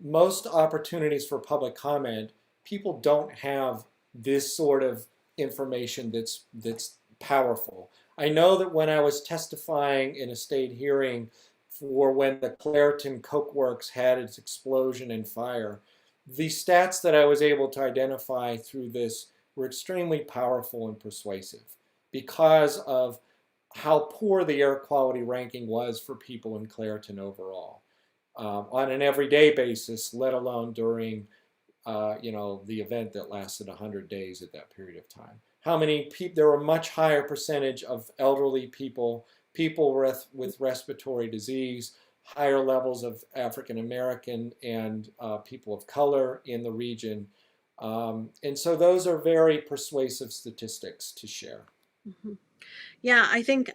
most opportunities for public comment, people don't have this sort of information that's powerful. I know that when I was testifying in a state hearing for when the Clairton Coke Works had its explosion and fire, the stats that I was able to identify through this were extremely powerful and persuasive because of how poor the air quality ranking was for people in Clairton overall, on an everyday basis, let alone during you know, the event that lasted 100 days at that period of time. How many people? There were a much higher percentage of elderly people, people with respiratory disease, higher levels of African American and people of color in the region, and so those are very persuasive statistics to share. Mhm. Yeah, I think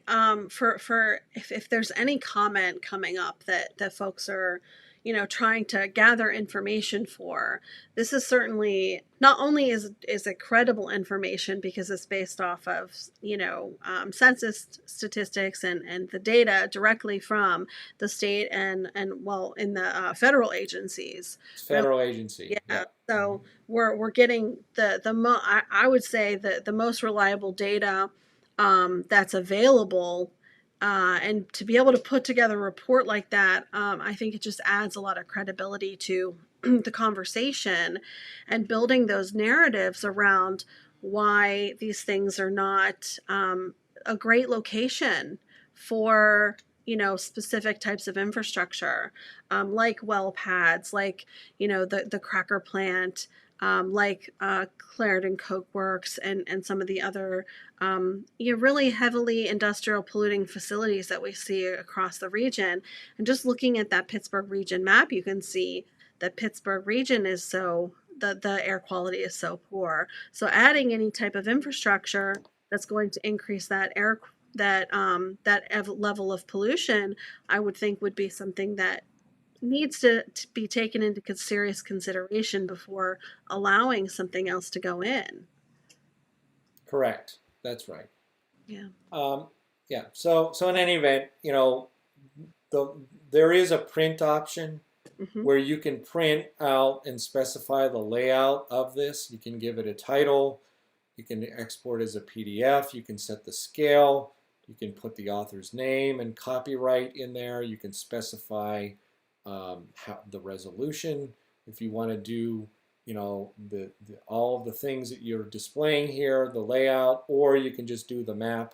for if there's any comment coming up that folks are, you know, trying to gather information for, this is certainly not only is it credible information because it's based off of, you know, census statistics and the data directly from the state and well in the federal agencies. It's Really, federal agency, yeah. yeah. So we're getting I would say the most reliable data that's available, and to be able to put together a report like that, I think it just adds a lot of credibility to the conversation and building those narratives around why these things are not a great location for, specific types of infrastructure, like well pads, like, the cracker plant, like Clarendon Coke Works, and some of the other, really heavily industrial polluting facilities that we see across the region. And just looking at that Pittsburgh region map, you can see that Pittsburgh region is the air quality is so poor. So adding any type of infrastructure that's going to increase that level of pollution, I would think would be something that needs to be taken into serious consideration before allowing something else to go in. Correct. That's right. Yeah. Yeah. So in any event, there is a print option Mm-hmm. where you can print out and specify the layout of this. You can give it a title. You can export as a PDF. You can set the scale. You can put the author's name and copyright in there. You can specify the resolution. If you want to do, all of the things that you're displaying here, the layout, or you can just do the map,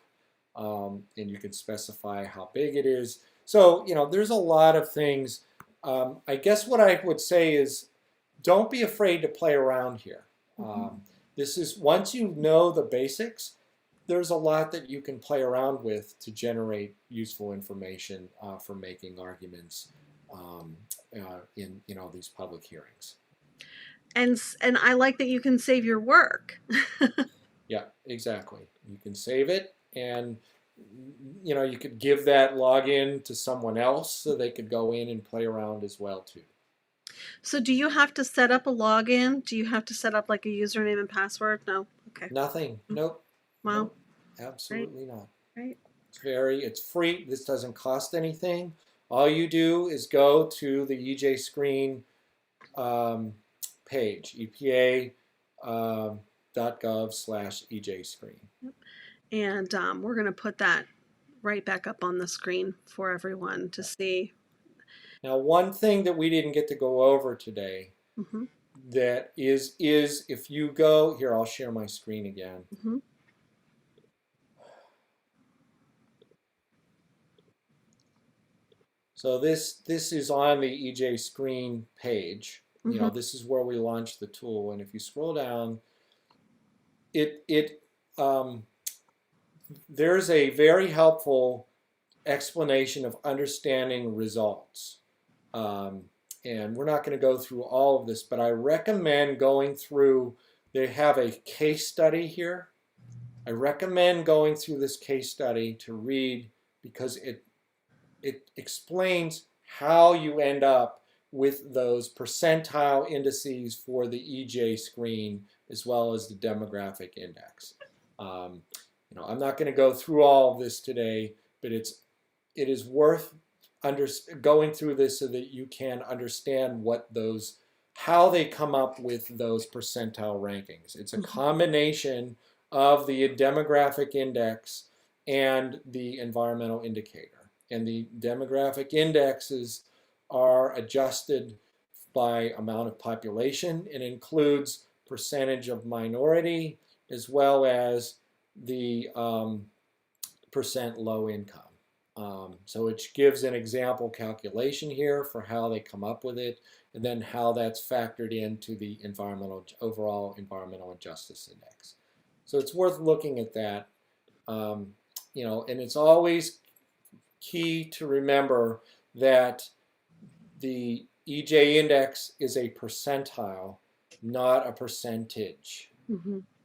and you can specify how big it is. So, there's a lot of things. I guess what I would say is don't be afraid to play around here. This is, once you know the basics, there's a lot that you can play around with to generate useful information for making arguments in these public hearings. And I like that you can save your work. Yeah, exactly. You can save it, and you could give that login to someone else so they could go in and play around as well too. So do you have to set up a login? Do you have to set up like a username and password? No. Okay. Nothing. Nope. Wow. Nope. Absolutely not. Right. It's free. This doesn't cost anything. All you do is go to the EJ Screen page, epa.gov/EJ Screen. And we're going to put that right back up on the screen for everyone to see. Now, one thing that we didn't get to go over today, that is if you go here, I'll share my screen again. So this is on the EJ Screen page. This is where we launched the tool, and if you scroll down, there's a very helpful explanation of understanding results. And we're not going to go through all of this, but I recommend going through. They have a case study here. I recommend going through this case study to read, because it explains how you end up with those percentile indices for the EJ Screen as well as the demographic index. I'm not going to go through all of this today, but it is worth going through this so that you can understand how they come up with those percentile rankings. It's a combination of the demographic index and the environmental indicator. And the demographic indexes are adjusted by amount of population. It includes percentage of minority as well as the percent low income. So it gives an example calculation here for how they come up with it, and then how that's factored into the overall environmental justice index. So it's worth looking at that. And it's always key to remember that the EJ index is a percentile, not a percentage.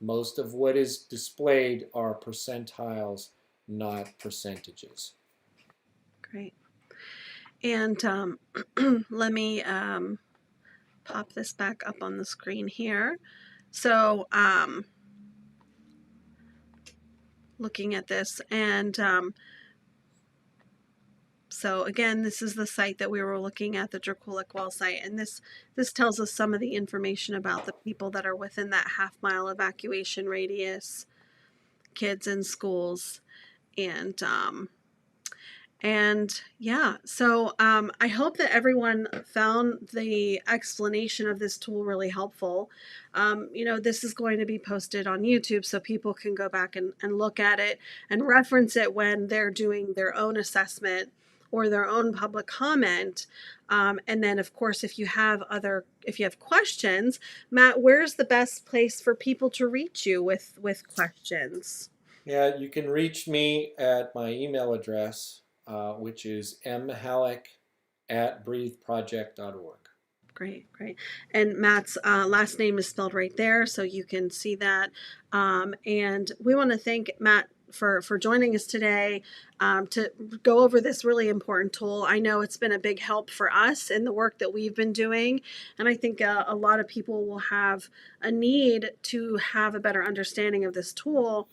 Most of what is displayed are percentiles, not percentages. Great. And let me pop this back up on the screen here. So looking at this, and so again, this is the site that we were looking at, the Draculic Well site, and this tells us some of the information about the people that are within that half-mile evacuation radius, kids in schools, and And yeah, so I hope that everyone found the explanation of this tool really helpful. This is going to be posted on YouTube so people can go back and look at it and reference it when they're doing their own assessment or their own public comment. And then, of course, if you have questions, Matt, where's the best place for people to reach you with questions? Yeah, you can reach me at my email address, which is mmehalik@breatheproject.org. Great, great. And Matt's last name is spelled right there, so you can see that. And we want to thank Matt for joining us today to go over this really important tool. I know it's been a big help for us in the work that we've been doing, and I think a lot of people will have a need to have a better understanding of this tool,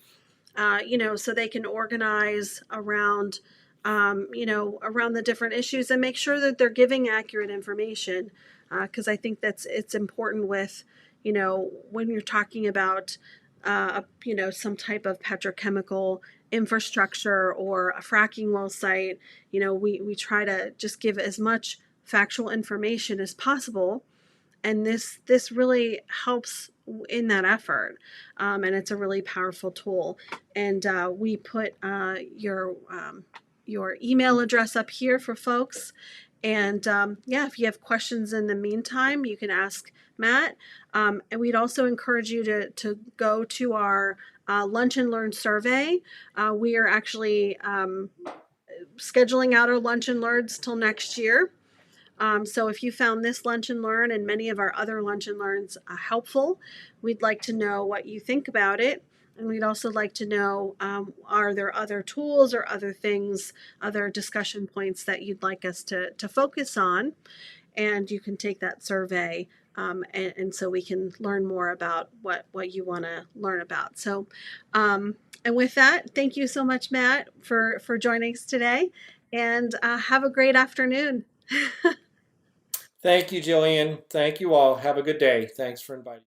so they can organize around, around the different issues and make sure that they're giving accurate information. Because I think it's important with, when you're talking about, some type of petrochemical infrastructure or a fracking well site, we try to just give as much factual information as possible, and this really helps in that effort, and it's a really powerful tool. And we put your email address up here for folks. And yeah, if you have questions in the meantime, you can ask Matt. And we'd also encourage you to go to our Lunch and Learn survey. We are actually scheduling out our Lunch and Learns till next year. So if you found this Lunch and Learn and many of our other Lunch and Learns helpful, we'd like to know what you think about it. And we'd also like to know, are there other tools or other things, other discussion points that you'd like us to focus on? And you can take that survey, and so we can learn more about what you want to learn about. So, and with that, thank you so much, Matt, for joining us today, and have a great afternoon. Thank you, Jillian. Thank you all. Have a good day. Thanks for inviting me.